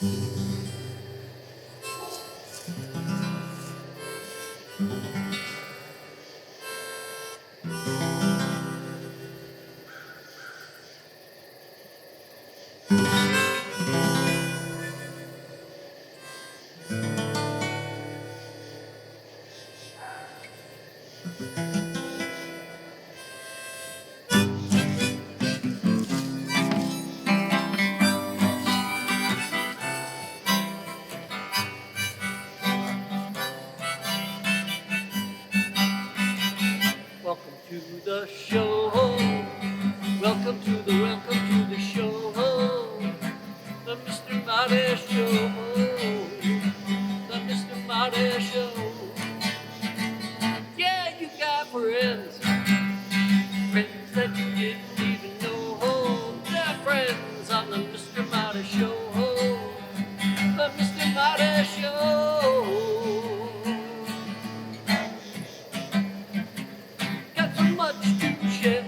Welcome to the show. Welcome to the show. The Mr. Marty Show. The Mr. Marty Show. Yeah, you got friends. Friends that you didn't even know. They're friends on the Mr. Marty Show. The Mr. Marty Show. Got so much to share.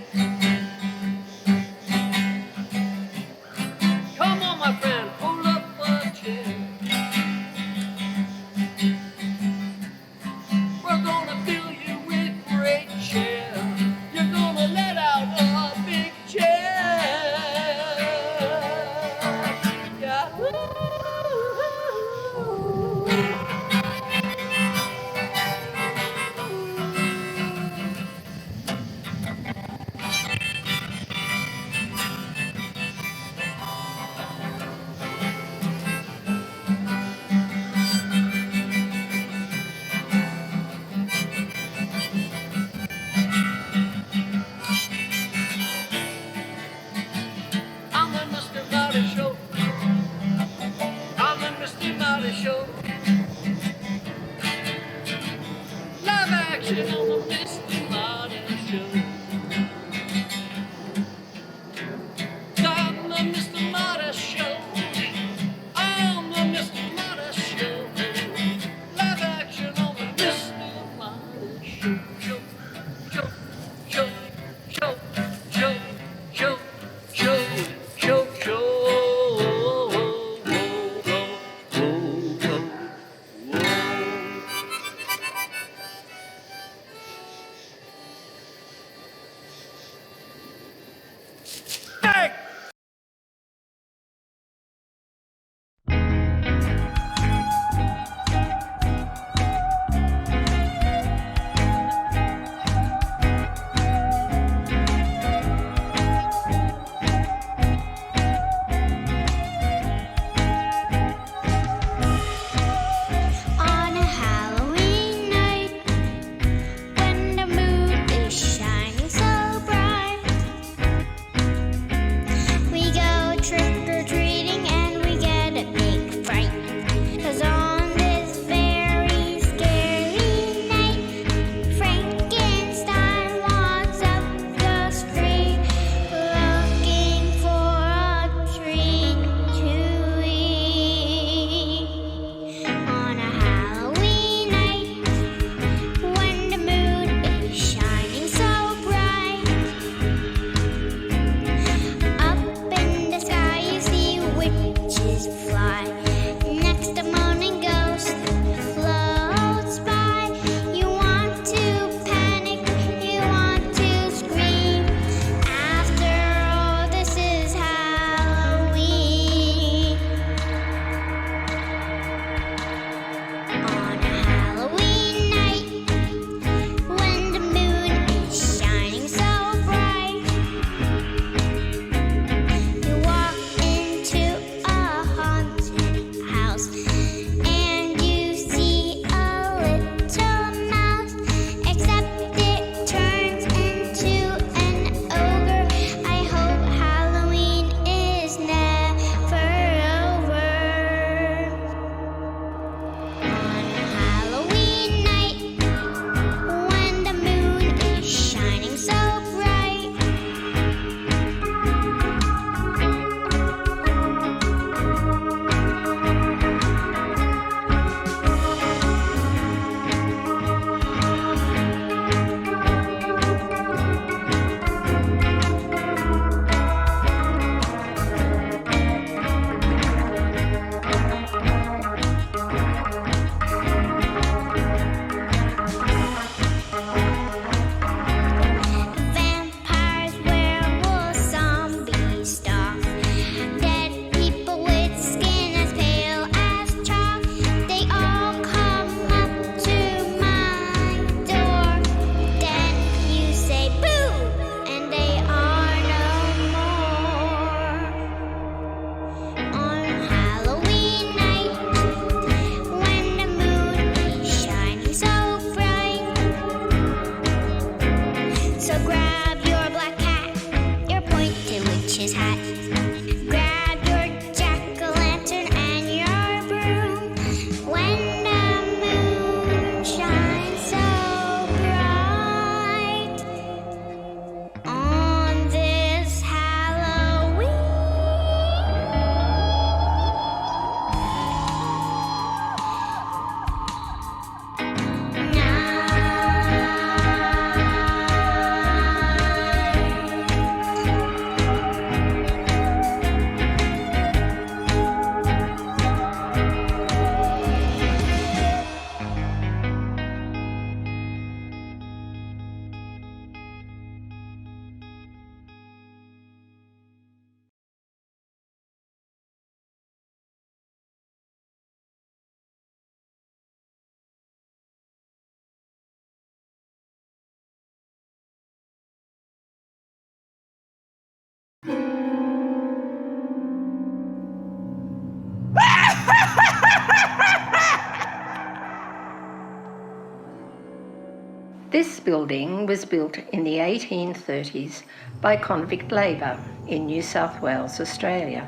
This building was built in the 1830s by convict labour in New South Wales, Australia.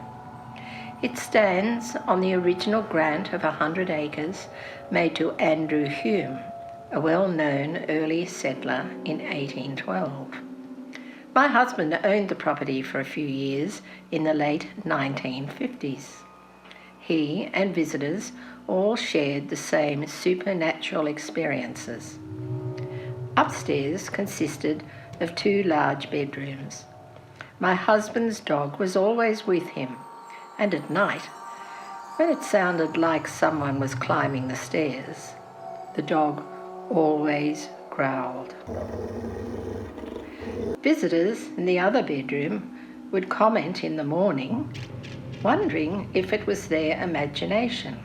It stands on the original grant of 100 acres made to Andrew Hume, a well-known early settler in 1812. My husband owned the property for a few years in the late 1950s. He and visitors all shared the same supernatural experiences. Upstairs consisted of 2 large bedrooms. My husband's dog was always with him, and at night, when it sounded like someone was climbing the stairs, the dog always growled. Visitors in the other bedroom would comment in the morning, wondering if it was their imagination.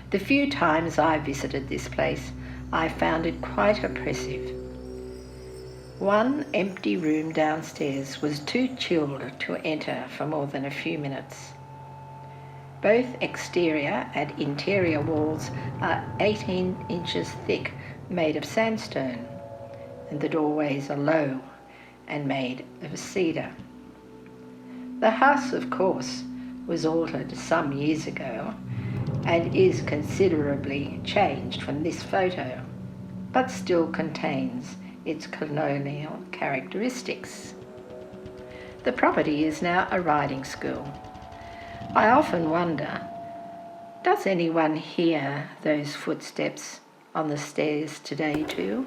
The few times I visited this place, I found it quite oppressive. One empty room downstairs was too chilled to enter for more than a few minutes. Both exterior and interior walls are 18 inches thick, made of sandstone, and the doorways are low and made of cedar. The house, of course, was altered some years ago and is considerably changed from this photo, but still contains its colonial characteristics. The property is now a riding school. I often wonder, does anyone hear those footsteps on the stairs today too?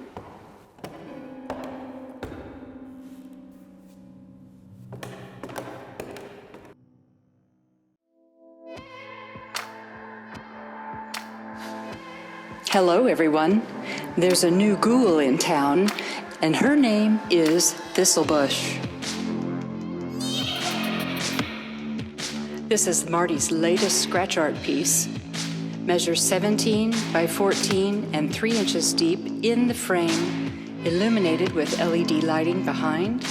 Hello everyone, there's a new ghoul in town, and her name is Thistlebush. This is Marty's latest scratch art piece. Measures 17 by 14 and 3 inches deep in the frame, illuminated with LED lighting behind.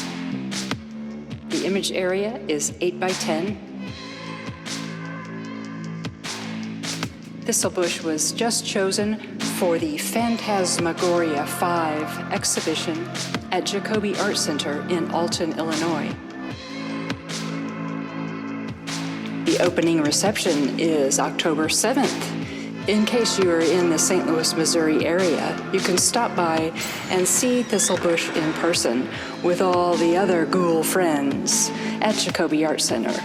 The image area is 8 by 10. Thistlebush was just chosen for the Phantasmagoria 5 exhibition at Jacoby Art Center in Alton, Illinois. The opening reception is October 7th. In case you are in the St. Louis, Missouri area, you can stop by and see Thistlebush in person with all the other ghoul friends at Jacoby Art Center.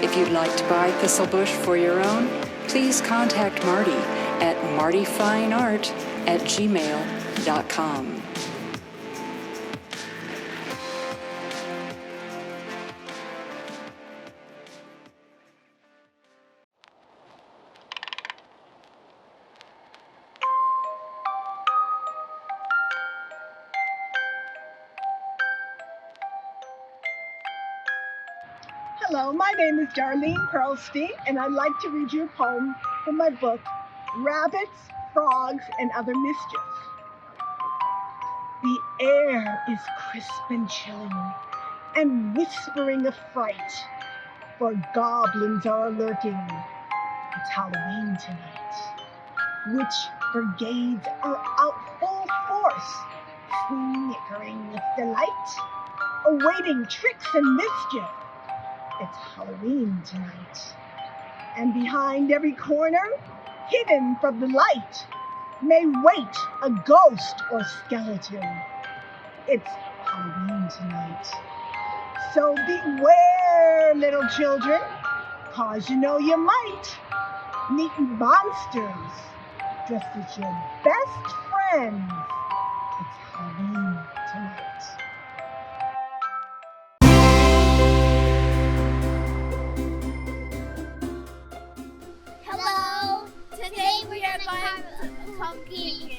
If you'd like to buy Thistlebush for your own, please contact Marty at martyfineart@gmail.com. Hello, my name is Darlene Pearlstein, and I'd like to read you a poem from my book, Rabbits, Frogs, and Other Mischief. The air is crisp and chilling, and whispering of fright, for goblins are lurking. It's Halloween tonight. Witch brigades are out full force, snickering with delight, awaiting tricks and mischief. It's Halloween tonight. And behind every corner, hidden from the light, may wait a ghost or skeleton. It's Halloween tonight. So beware, little children, 'cause you know you might meet monsters dressed as your best friends. It's Halloween tonight. Today we are going to pumpkin.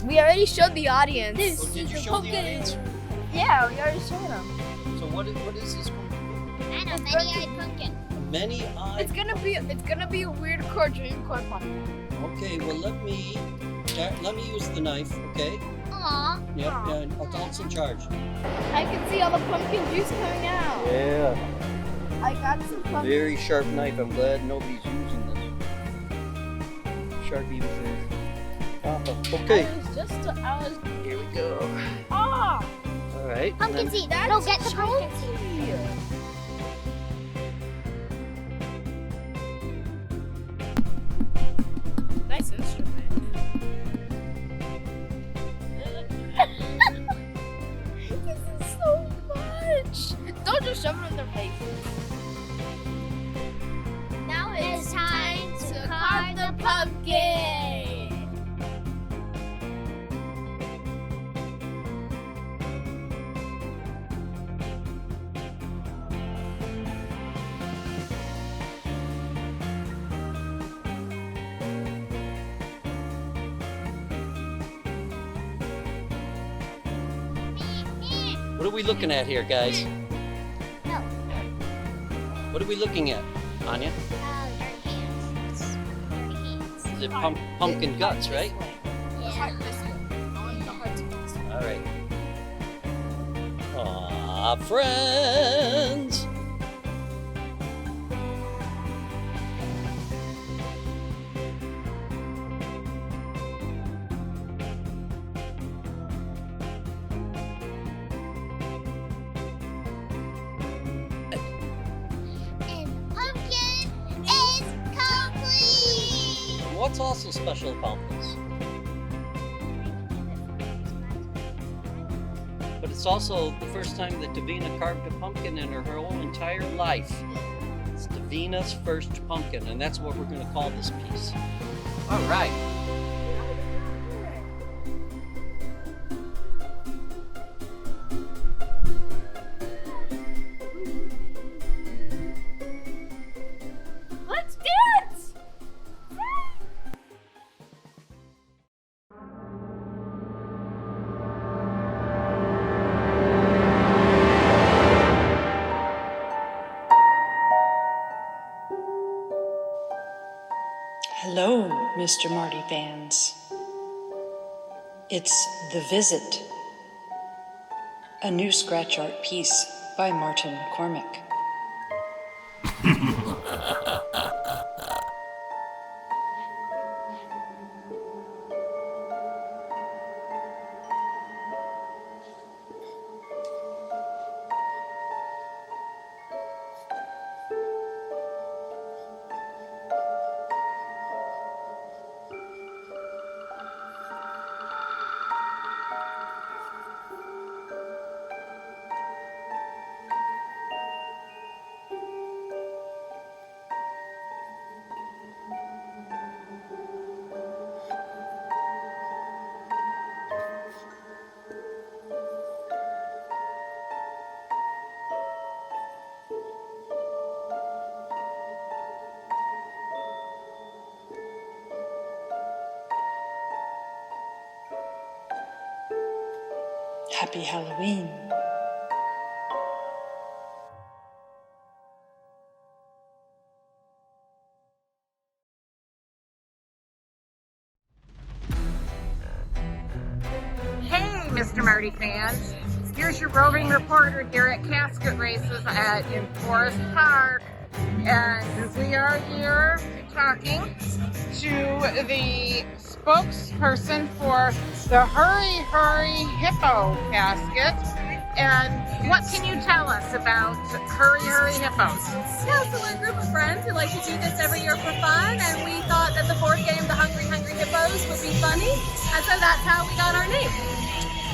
We already showed the audience. This Oh, did is you a show the pumpkin. audience? Yeah, we already showed them. So what is this going to be? And a many-eyed pumpkin. Many eyed. It's gonna be a weird core dream core pumpkin. Okay, well let me use the knife, okay? Aw. Yep, yeah, adults in charge. I can see all the pumpkin juice coming out. Yeah. I got some pumpkin. Very sharp knife. I'm glad nobody's using this. Sharpie was there. Okay. Here we go. Ah! All right. Pumpkin seed. No, get the pumpkin seed. Nice instrument. This is so much. Don't just shove it in their faces. Now it's time to carve the pumpkin. What are we looking at here, guys? No. What are we looking at, Anya? Your hands. Your hands. Is it pumpkin guts, right? Yeah. All right. Aw, friends. What's also special about this? But it's also the first time that Davina carved a pumpkin in her whole entire life. It's Davina's first pumpkin, and that's what we're going to call this piece. All right. Let's dance! Hello, Mr. Marty fans. It's The Visit, a new scratch art piece by Martin McCormack. Happy Halloween. Hey, Mr. Marty fans. Here's your roving reporter here at Casket Races in Forest Park. And we are here talking to the spokesperson for the Hurry Hurry Hippo Casket. And what can you tell us about Hurry Hurry Hippos? Yeah, so we're a group of friends who like to do this every year for fun, and we thought that the board game, The Hungry Hungry Hippos, would be funny, and so that's how we got our name.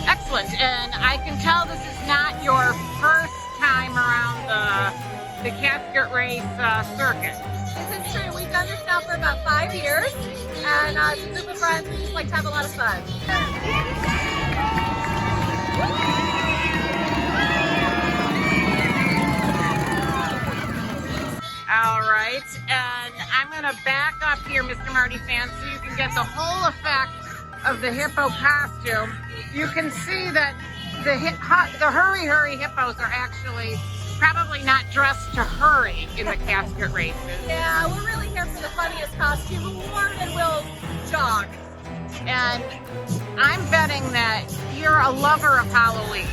Excellent, and I can tell this is not your first time around the casket race circuit. This is true. We've done this now for about 5 years, and it's a group of friends who just like to have a lot of fun. All right, and I'm going to back up here, Mr. Marty fans, so you can get the whole effect of the hippo costume. You can see that the Hurry Hurry Hippos are actually probably not dressed to hurry in the casket races. Yeah, we're really here for the funniest costume award, and we'll jog. And I'm betting that you're a lover of Halloween.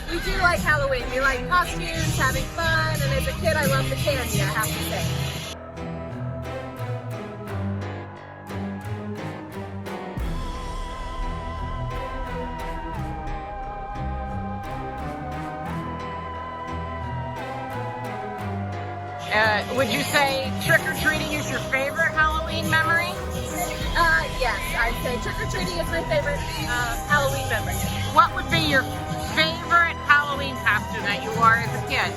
We do like Halloween. We like costumes, having fun, and as a kid, I love the candy, I have to say. Would you say trick-or-treating is your favorite Halloween memory? Yes, I'd say trick-or-treating is my favorite Halloween memory. What would be your favorite Halloween costume that you wore as a kid?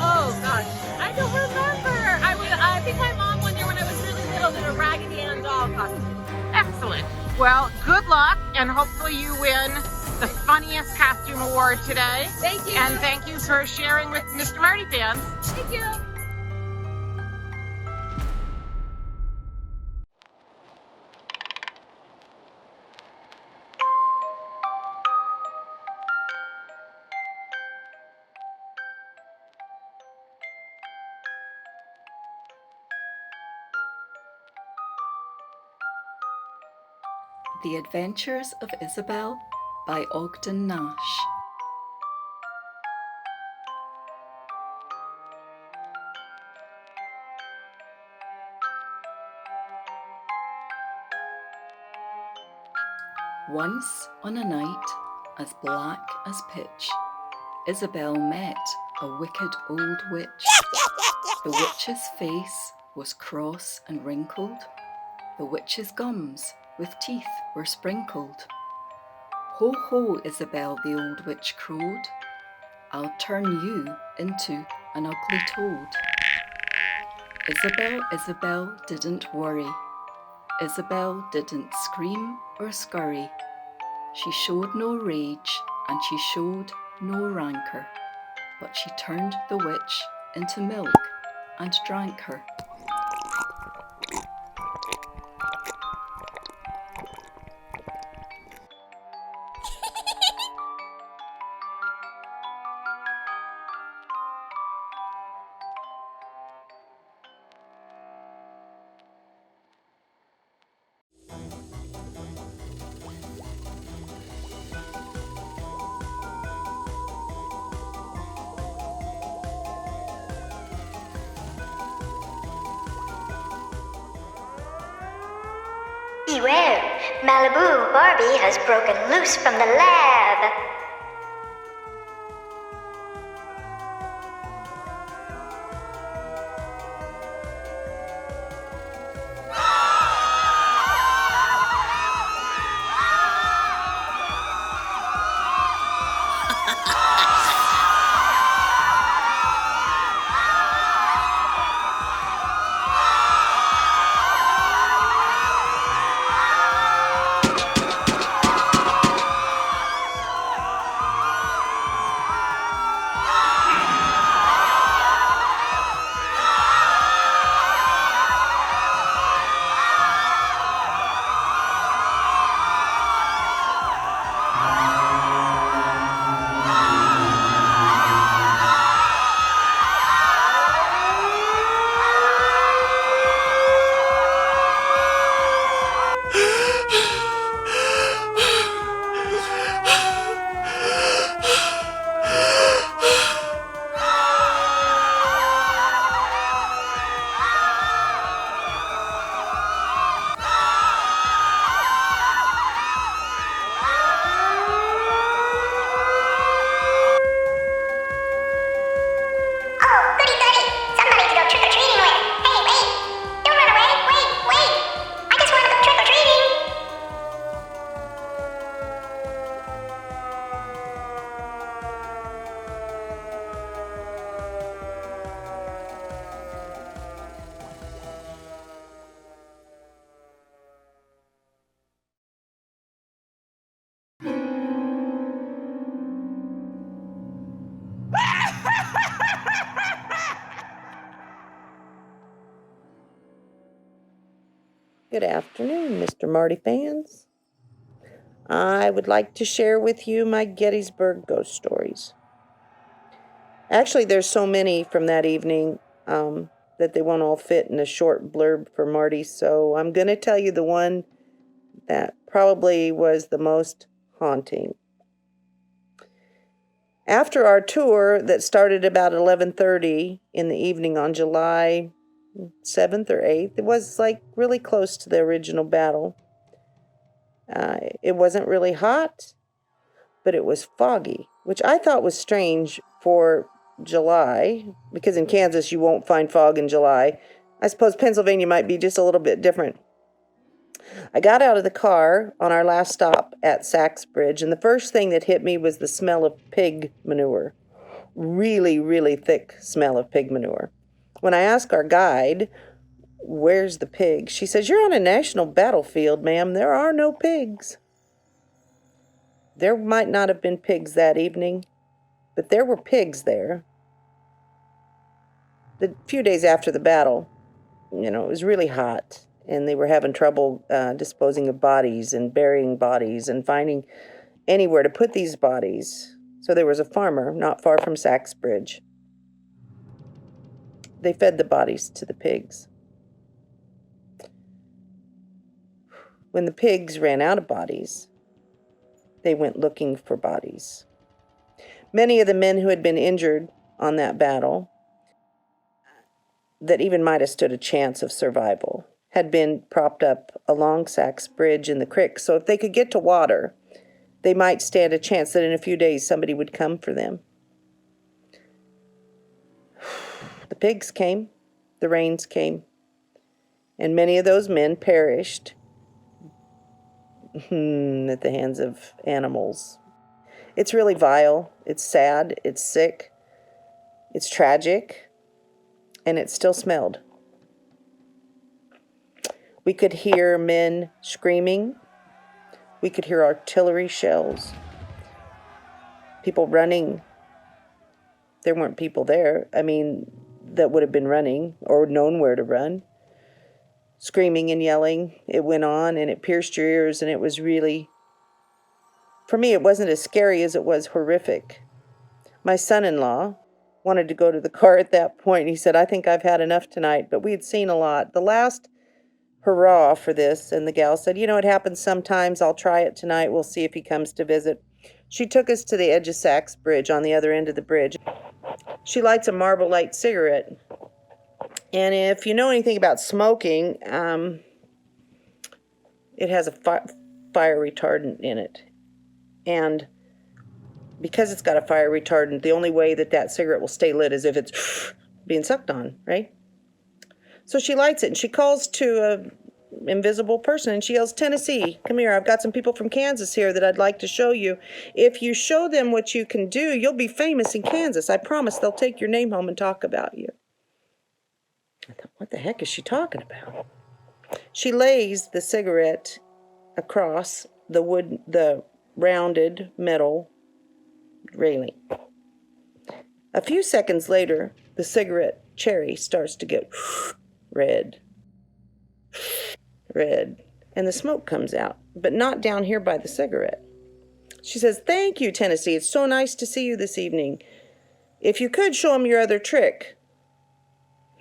Oh gosh, I don't remember. I think my mom one year when I was really little did a Raggedy Ann doll costume. Excellent. Well, good luck, and hopefully you win the funniest costume award today. Thank you. And thank you for sharing with Mr. Marty fans. Thank you. The Adventures of Isabel by Ogden Nash. Once on a night as black as pitch, Isabel met a wicked old witch. The witch's face was cross and wrinkled. The witch's gums with teeth were sprinkled. Ho, ho, Isabel, the old witch crowed. I'll turn you into an ugly toad. Isabel didn't worry. Isabel didn't scream or scurry. She showed no rage and she showed no rancor, but she turned the witch into milk and drank her. Beware, Malibu Barbie has broken loose from the lab. Good afternoon, Mr. Marty fans. I would like to share with you my Gettysburg ghost stories. Actually, there's so many from that evening that they won't all fit in a short blurb for Marty, so I'm going to tell you the one that probably was the most haunting. After our tour that started about 11:30 in the evening on July 7th or 8th, it was like really close to the original battle. It wasn't really hot, but it was foggy, which I thought was strange for July, because in Kansas you won't find fog in July. I suppose Pennsylvania might be just a little bit different. I got out of the car on our last stop at Sachs Bridge, and the first thing that hit me was the smell of pig manure. Really, really thick smell of pig manure. When I asked our guide, "Where's the pig?" she says, "You're on a national battlefield, ma'am. There are no pigs." There might not have been pigs that evening, but there were pigs there. The few days after the battle, it was really hot, and they were having trouble disposing of bodies and burying bodies and finding anywhere to put these bodies. So there was a farmer not far from Sachs Bridge. They fed the bodies to the pigs. When the pigs ran out of bodies, they went looking for bodies. Many of the men who had been injured on that battle, that even might have stood a chance of survival, had been propped up along Sachs Bridge in the creek. So if they could get to water, they might stand a chance that in a few days somebody would come for them. The pigs came, the rains came, and many of those men perished at the hands of animals. It's really vile, it's sad, it's sick, it's tragic, and it still smelled. We could hear men screaming. We could hear artillery shells. People running. There weren't people there, that would have been running or known where to run. Screaming and yelling. It went on and it pierced your ears, and it was really, for me, it wasn't as scary as it was horrific. My son-in-law wanted to go to the car at that point. He said, "I think I've had enough tonight," but we had seen a lot. The last hurrah for this, and the gal said, "It happens sometimes. I'll try it tonight. We'll see if he comes to visit." She took us to the edge of Sachs Bridge on the other end of the bridge. She lights a Marlboro Light cigarette. And if you know anything about smoking, it has a fire retardant in it. And because it's got a fire retardant, the only way that cigarette will stay lit is if it's being sucked on, right? So she lights it, and she calls to an invisible person, and she yells, "Tennessee, come here. I've got some people from Kansas here that I'd like to show you. If you show them what you can do, you'll be famous in Kansas. I promise they'll take your name home and talk about you." I thought, what the heck is she talking about? She lays the cigarette across the rounded metal railing. A few seconds later, the cigarette cherry starts to get red, and the smoke comes out, but not down here by the cigarette. She says, "Thank you, Tennessee. It's so nice to see you this evening. If you could show them your other trick."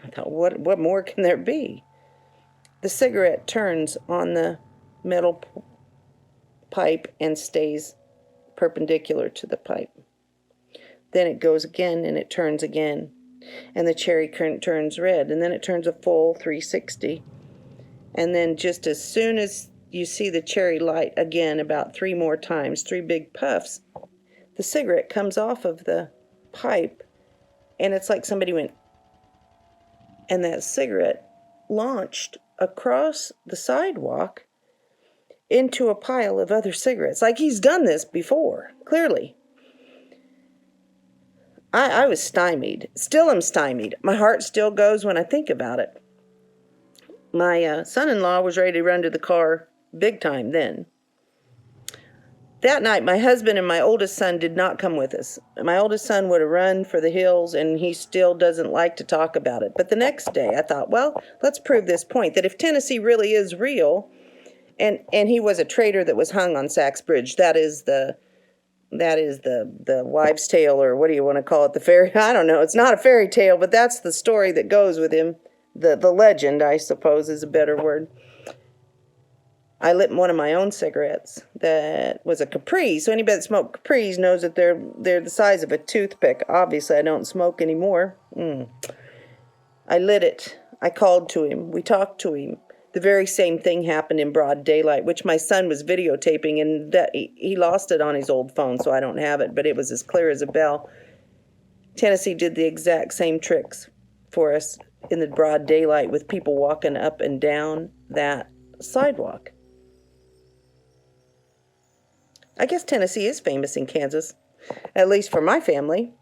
I thought, what more can there be? The cigarette turns on the metal pipe and stays perpendicular to the pipe. Then it goes again, and it turns again, and the cherry turns red, and then it turns a full 360. And then just as soon as you see the cherry light again, about 3 more times, 3 big puffs, the cigarette comes off of the pipe, and it's like somebody went, and that cigarette launched across the sidewalk into a pile of other cigarettes. Like he's done this before, clearly. I was stymied. Still am stymied. My heart still goes when I think about it. My son-in-law was ready to run to the car big time then. That night, my husband and my oldest son did not come with us. My oldest son would have run for the hills, and he still doesn't like to talk about it. But the next day, I thought, well, let's prove this point, that if Tennessee really is real, and he was a traitor that was hung on Sachs Bridge, that is the That is the wives' tale, or what do you want to call it? The fairy? I don't know. It's not a fairy tale, but that's the story that goes with him. The legend, I suppose, is a better word. I lit one of my own cigarettes that was a Capri. So anybody that smoked Capris knows that they're the size of a toothpick. Obviously, I don't smoke anymore. I lit it. I called to him. We talked to him. The very same thing happened in broad daylight, which my son was videotaping, and that he lost it on his old phone, so I don't have it, but it was as clear as a bell. Tennessee did the exact same tricks for us in the broad daylight with people walking up and down that sidewalk. I guess Tennessee is famous in Kansas, at least for my family.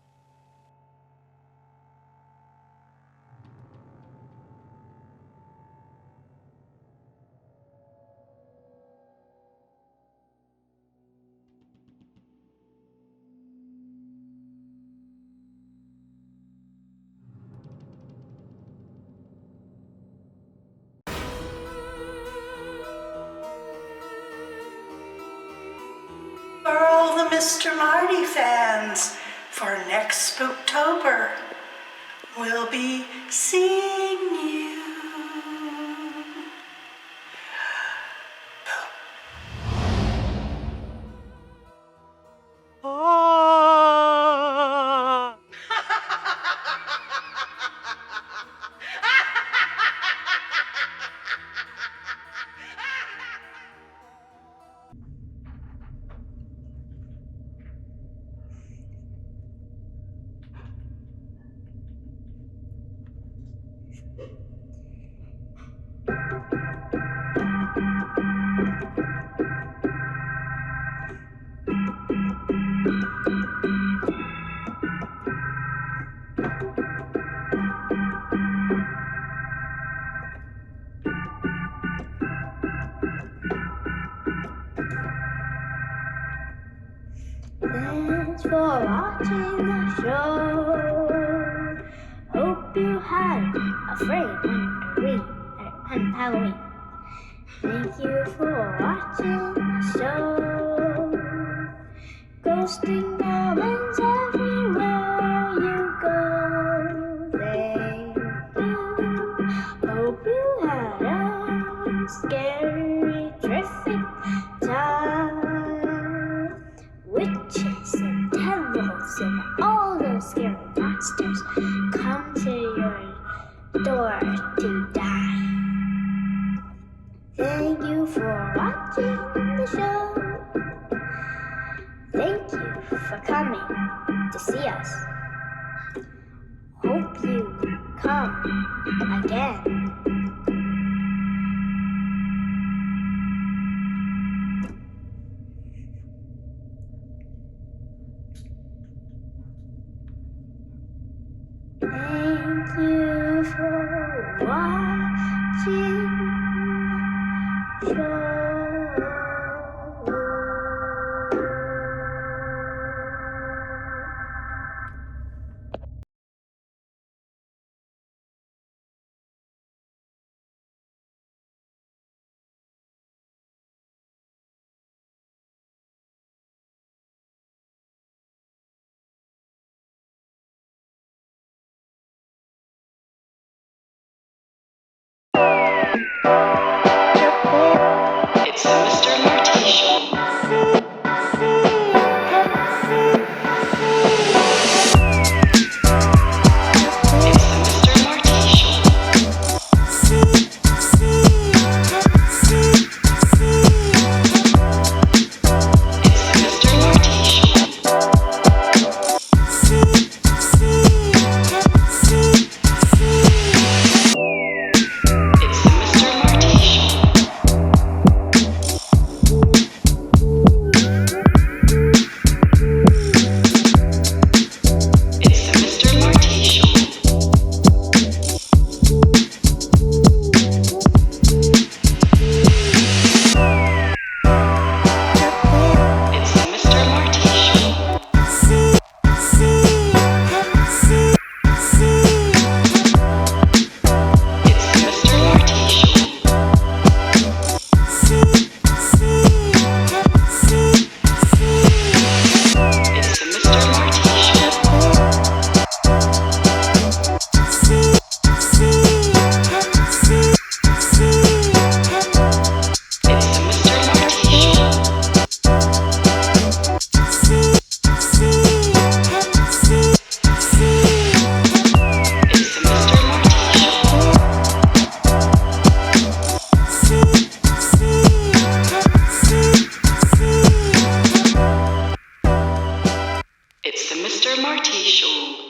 For all the Mr. Marty fans, for next Spooktober, we'll be seeing you. Thanks for watching the show. Hope you had a great winter and Halloween. Thank you for watching the show. Ghosting goblins everywhere you go. Thank you. Hope you had a scary, terrific time. Witches and devils and all those scary monsters come to your door to die. Thank you for watching the show. Thank you for coming to see us. Hope you come again. Thank you for watching the show. It's the Mr. Marty Show.